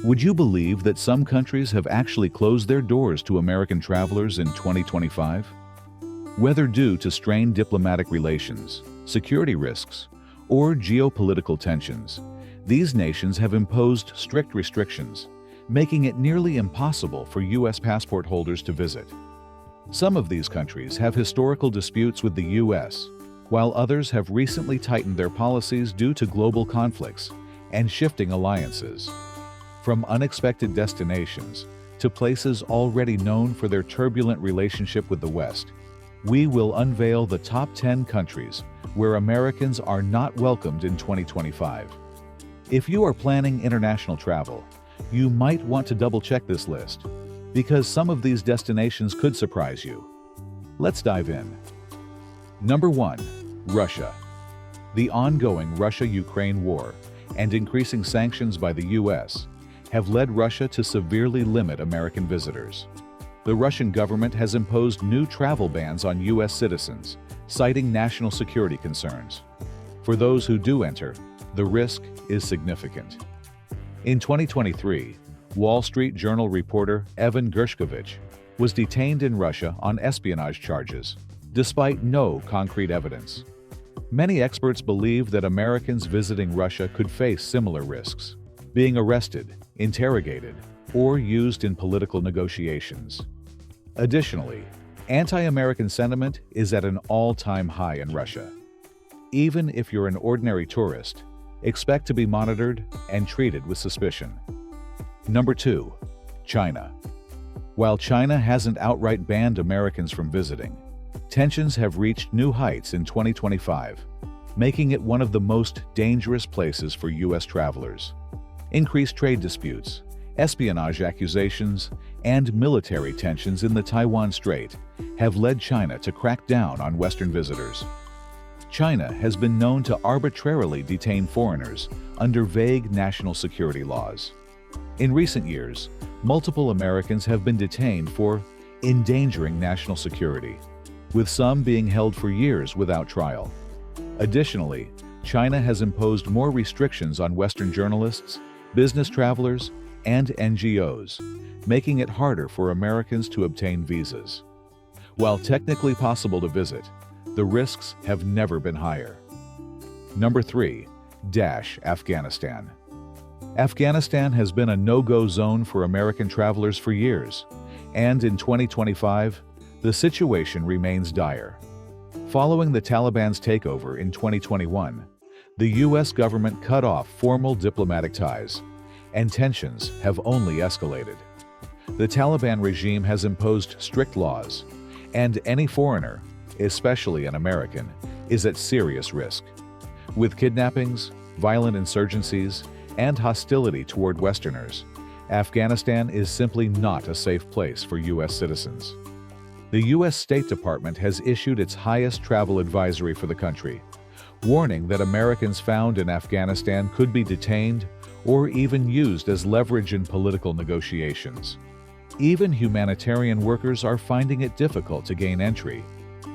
Would you believe that some countries have actually closed their doors to American travelers in 2025? Whether due to strained diplomatic relations, security risks, or geopolitical tensions, these nations have imposed strict restrictions, making it nearly impossible for U.S. passport holders to visit. Some of these countries have historical disputes with the U.S., while others have recently tightened their policies due to global conflicts and shifting alliances. From unexpected destinations to places already known for their turbulent relationship with the West, we will unveil the top 10 countries where Americans are not welcomed in 2025. If you are planning international travel, you might want to double-check this list, because some of these destinations could surprise you. Let's dive in. Number 1. Russia. The ongoing Russia-Ukraine war and increasing sanctions by the U.S. have led Russia to severely limit American visitors. The Russian government has imposed new travel bans on U.S. citizens, citing national security concerns. For those who do enter, the risk is significant. In 2023, Wall Street Journal reporter Evan Gershkovich was detained in Russia on espionage charges, despite no concrete evidence. Many experts believe that Americans visiting Russia could face similar risks, being arrested, interrogated, or used in political negotiations. Additionally, anti-American sentiment is at an all-time high in Russia. Even if you're an ordinary tourist, expect to be monitored and treated with suspicion. Number 2. China. While China hasn't outright banned Americans from visiting, tensions have reached new heights in 2025, making it one of the most dangerous places for U.S. travelers. Increased trade disputes, espionage accusations, and military tensions in the Taiwan Strait have led China to crack down on Western visitors. China has been known to arbitrarily detain foreigners under vague national security laws. In recent years, multiple Americans have been detained for endangering national security, with some being held for years without trial. Additionally, China has imposed more restrictions on Western journalists, business travelers, and NGOs, making it harder for Americans to obtain visas. While technically possible to visit, the risks have never been higher. Number 3. Afghanistan. Afghanistan has been a no-go zone for American travelers for years, and in 2025, the situation remains dire. Following the Taliban's takeover in 2021, the U.S. government cut off formal diplomatic ties, and tensions have only escalated. The Taliban regime has imposed strict laws, and any foreigner, especially an American, is at serious risk. With kidnappings, violent insurgencies, and hostility toward Westerners, Afghanistan is simply not a safe place for U.S. citizens. The U.S. State Department has issued its highest travel advisory for the country, warning that Americans found in Afghanistan could be detained or even used as leverage in political negotiations. Even humanitarian workers are finding it difficult to gain entry,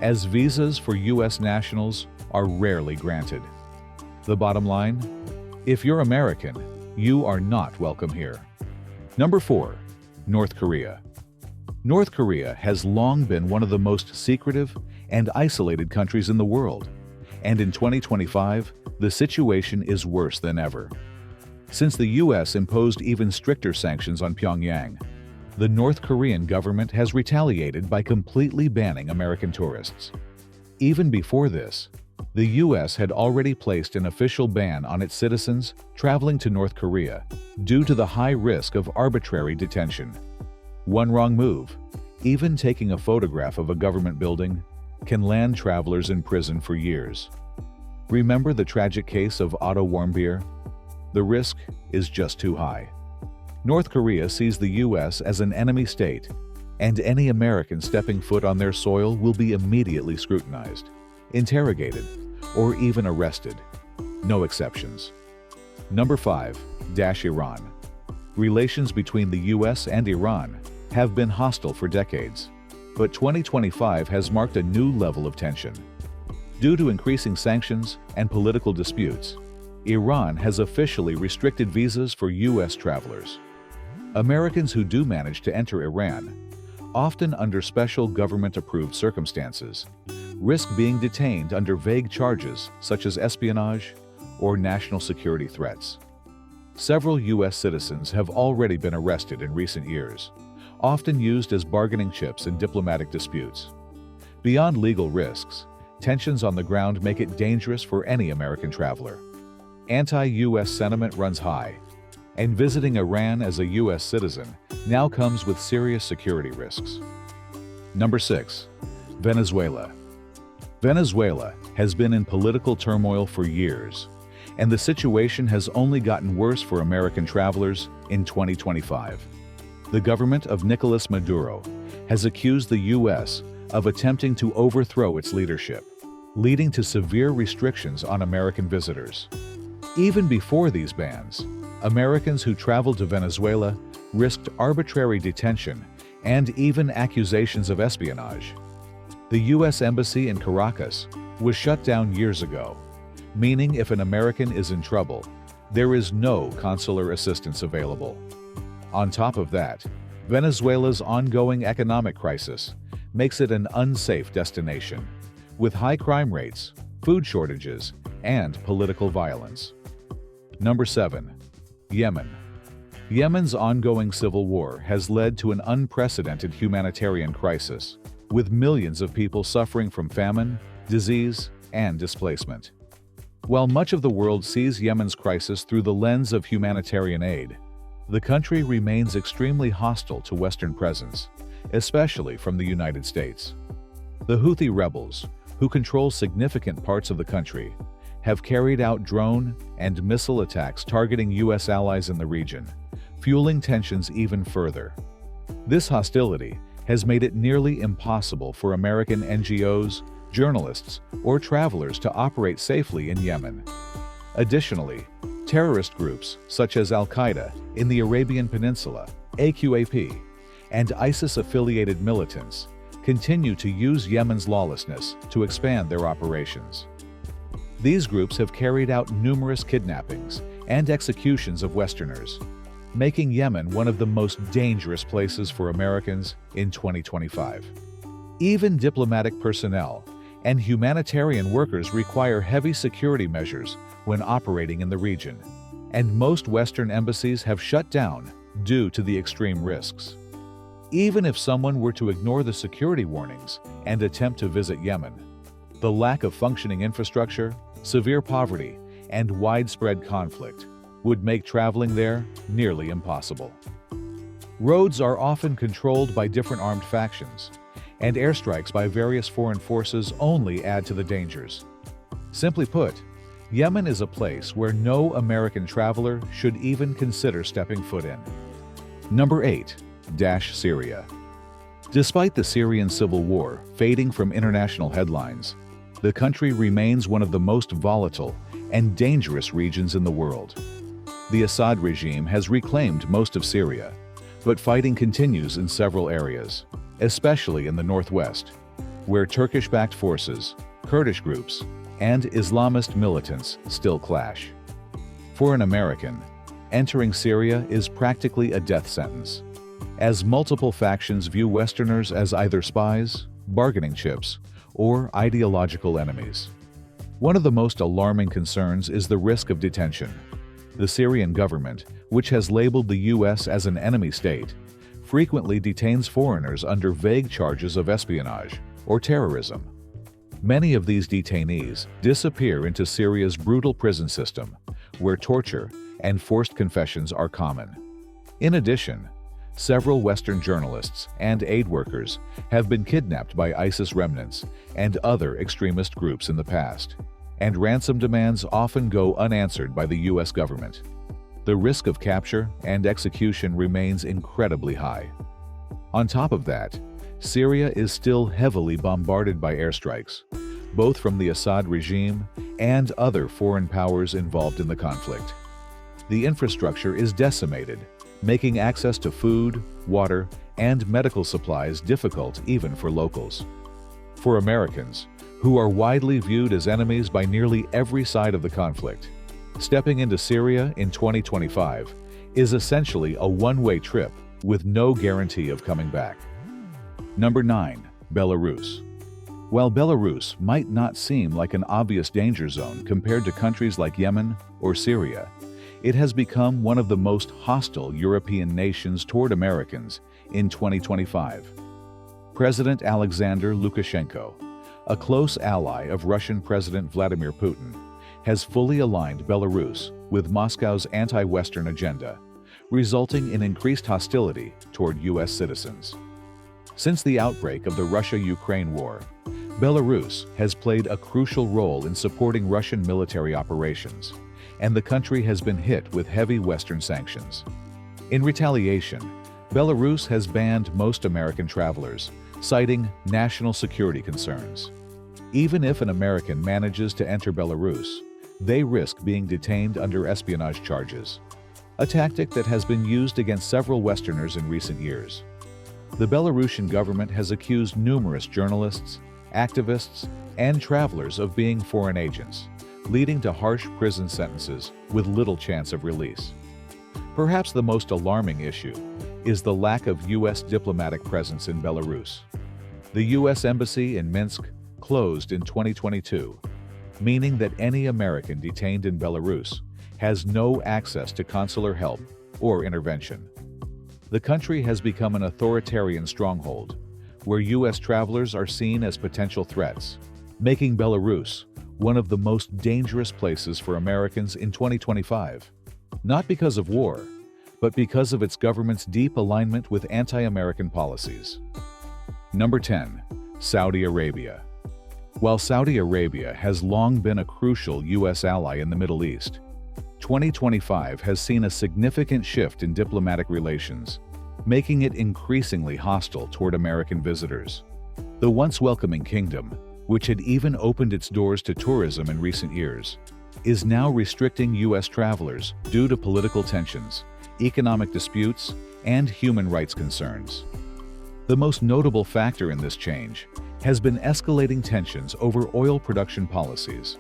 as visas for U.S. nationals are rarely granted. The bottom line? If you're American, you are not welcome here. Number 4. North Korea. North Korea has long been one of the most secretive and isolated countries in the world, and in 2025, the situation is worse than ever. Since the U.S. imposed even stricter sanctions on Pyongyang, the North Korean government has retaliated by completely banning American tourists. Even before this, the U.S. had already placed an official ban on its citizens traveling to North Korea due to the high risk of arbitrary detention. One wrong move, even taking a photograph of a government building, can land travelers in prison for years. Remember the tragic case of Otto Warmbier? The risk is just too high. North Korea sees the U.S. as an enemy state, and any American stepping foot on their soil will be immediately scrutinized, interrogated, or even arrested. No exceptions. Number 5. Iran. Relations between the U.S. and Iran have been hostile for decades, but 2025 has marked a new level of tension. Due to increasing sanctions and political disputes, Iran has officially restricted visas for U.S. travelers. Americans who do manage to enter Iran, often under special government-approved circumstances, risk being detained under vague charges such as espionage or national security threats. Several U.S. citizens have already been arrested in recent years, often used as bargaining chips in diplomatic disputes. Beyond legal risks, tensions on the ground make it dangerous for any American traveler. Anti-U.S. sentiment runs high, and visiting Iran as a U.S. citizen now comes with serious security risks. Number 6. Venezuela. Venezuela has been in political turmoil for years, and the situation has only gotten worse for American travelers in 2025. The government of Nicolas Maduro has accused the U.S. of attempting to overthrow its leadership, leading to severe restrictions on American visitors. Even before these bans, Americans who traveled to Venezuela risked arbitrary detention and even accusations of espionage. The U.S. Embassy in Caracas was shut down years ago, meaning if an American is in trouble, there is no consular assistance available. On top of that, Venezuela's ongoing economic crisis makes it an unsafe destination, with high crime rates, food shortages, and political violence. Number 7. Yemen. Yemen's ongoing civil war has led to an unprecedented humanitarian crisis, with millions of people suffering from famine, disease, and displacement. While much of the world sees Yemen's crisis through the lens of humanitarian aid, the country remains extremely hostile to Western presence, especially from the United States. The Houthi rebels, who control significant parts of the country, have carried out drone and missile attacks targeting U.S. allies in the region, fueling tensions even further. This hostility has made it nearly impossible for American NGOs, journalists, or travelers to operate safely in Yemen. Additionally, terrorist groups such as Al-Qaeda in the Arabian Peninsula, AQAP, and ISIS-affiliated militants continue to use Yemen's lawlessness to expand their operations. These groups have carried out numerous kidnappings and executions of Westerners, making Yemen one of the most dangerous places for Americans in 2025. Even diplomatic personnel and humanitarian workers require heavy security measures when operating in the region, and most Western embassies have shut down due to the extreme risks. Even if someone were to ignore the security warnings and attempt to visit Yemen, the lack of functioning infrastructure, severe poverty, and widespread conflict would make traveling there nearly impossible. Roads are often controlled by different armed factions, and airstrikes by various foreign forces only add to the dangers. Simply put, Yemen is a place where no American traveler should even consider stepping foot in. Number 8. Syria. Despite the Syrian civil war fading from international headlines, the country remains one of the most volatile and dangerous regions in the world. The Assad regime has reclaimed most of Syria, but fighting continues in several areas, especially in the northwest, where Turkish-backed forces, Kurdish groups, and Islamist militants still clash. For an American, entering Syria is practically a death sentence, as multiple factions view Westerners as either spies, bargaining chips, or ideological enemies. One of the most alarming concerns is the risk of detention. The Syrian government, which has labeled the U.S. as an enemy state, frequently detains foreigners under vague charges of espionage or terrorism. Many of these detainees disappear into Syria's brutal prison system, where torture and forced confessions are common. In addition, several Western journalists and aid workers have been kidnapped by ISIS remnants and other extremist groups in the past, and ransom demands often go unanswered by the U.S. government. The risk of capture and execution remains incredibly high. On top of that, Syria is still heavily bombarded by airstrikes, both from the Assad regime and other foreign powers involved in the conflict. The infrastructure is decimated, making access to food, water, and medical supplies difficult even for locals. For Americans, who are widely viewed as enemies by nearly every side of the conflict, stepping into Syria in 2025 is essentially a one-way trip with no guarantee of coming back. Number 9. Belarus. While Belarus might not seem like an obvious danger zone compared to countries like Yemen or Syria, it has become one of the most hostile European nations toward Americans in 2025. President Alexander Lukashenko, a close ally of Russian President Vladimir Putin, has fully aligned Belarus with Moscow's anti-Western agenda, resulting in increased hostility toward U.S. citizens. Since the outbreak of the Russia-Ukraine war, Belarus has played a crucial role in supporting Russian military operations, and the country has been hit with heavy Western sanctions. In retaliation, Belarus has banned most American travelers, citing national security concerns. Even if an American manages to enter Belarus, they risk being detained under espionage charges, a tactic that has been used against several Westerners in recent years. The Belarusian government has accused numerous journalists, activists, and travelers of being foreign agents, leading to harsh prison sentences with little chance of release. Perhaps the most alarming issue is the lack of U.S. diplomatic presence in Belarus. The U.S. Embassy in Minsk closed in 2022, meaning that any American detained in Belarus has no access to consular help or intervention. The country has become an authoritarian stronghold, where U.S. travelers are seen as potential threats, making Belarus one of the most dangerous places for Americans in 2025, not because of war, but because of its government's deep alignment with anti-American policies. Number 10. Saudi Arabia. While Saudi Arabia has long been a crucial U.S. ally in the Middle East, 2025 has seen a significant shift in diplomatic relations, making it increasingly hostile toward American visitors. The once welcoming kingdom, which had even opened its doors to tourism in recent years, is now restricting U.S. travelers due to political tensions, economic disputes, and human rights concerns. The most notable factor in this change has been escalating tensions over oil production policies,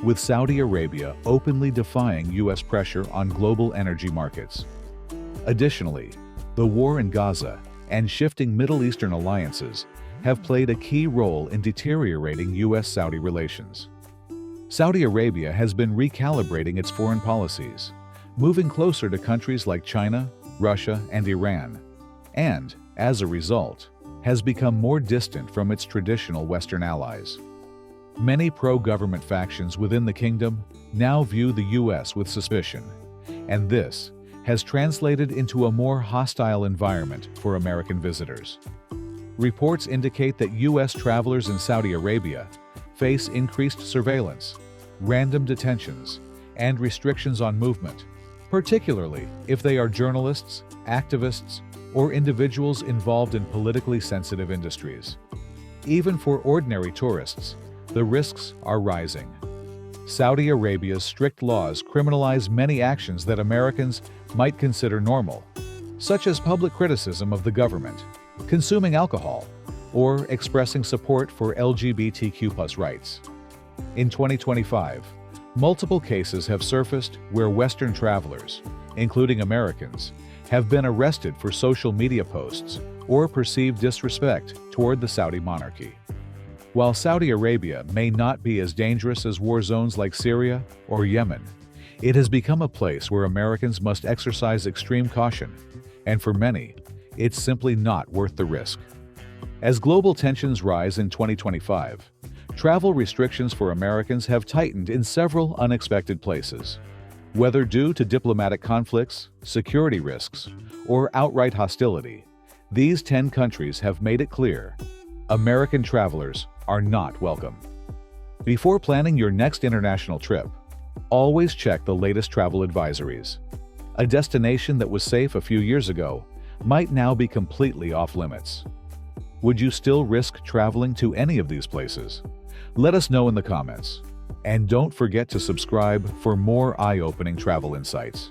with Saudi Arabia openly defying U.S. pressure on global energy markets. Additionally, the war in Gaza and shifting Middle Eastern alliances have played a key role in deteriorating U.S.-Saudi relations. Saudi Arabia has been recalibrating its foreign policies, moving closer to countries like China, Russia, and Iran, and, as a result, has become more distant from its traditional Western allies. Many pro-government factions within the kingdom now view the U.S. with suspicion, and this has translated into a more hostile environment for American visitors. Reports indicate that U.S. travelers in Saudi Arabia face increased surveillance, random detentions, and restrictions on movement, particularly if they are journalists, activists, or individuals involved in politically sensitive industries. Even for ordinary tourists, the risks are rising. Saudi Arabia's strict laws criminalize many actions that Americans might consider normal, such as public criticism of the government, consuming alcohol, or expressing support for LGBTQ+ rights. In 2025, multiple cases have surfaced where Western travelers, including Americans, have been arrested for social media posts or perceived disrespect toward the Saudi monarchy. While Saudi Arabia may not be as dangerous as war zones like Syria or Yemen, it has become a place where Americans must exercise extreme caution, and for many, it's simply not worth the risk. As global tensions rise in 2025, travel restrictions for Americans have tightened in several unexpected places. Whether due to diplomatic conflicts, security risks, or outright hostility, these 10 countries have made it clear American travelers are not welcome. Before planning your next international trip, always check the latest travel advisories. A destination that was safe a few years ago might now be completely off-limits. Would you still risk traveling to any of these places? Let us know in the comments. And don't forget to subscribe for more eye-opening travel insights.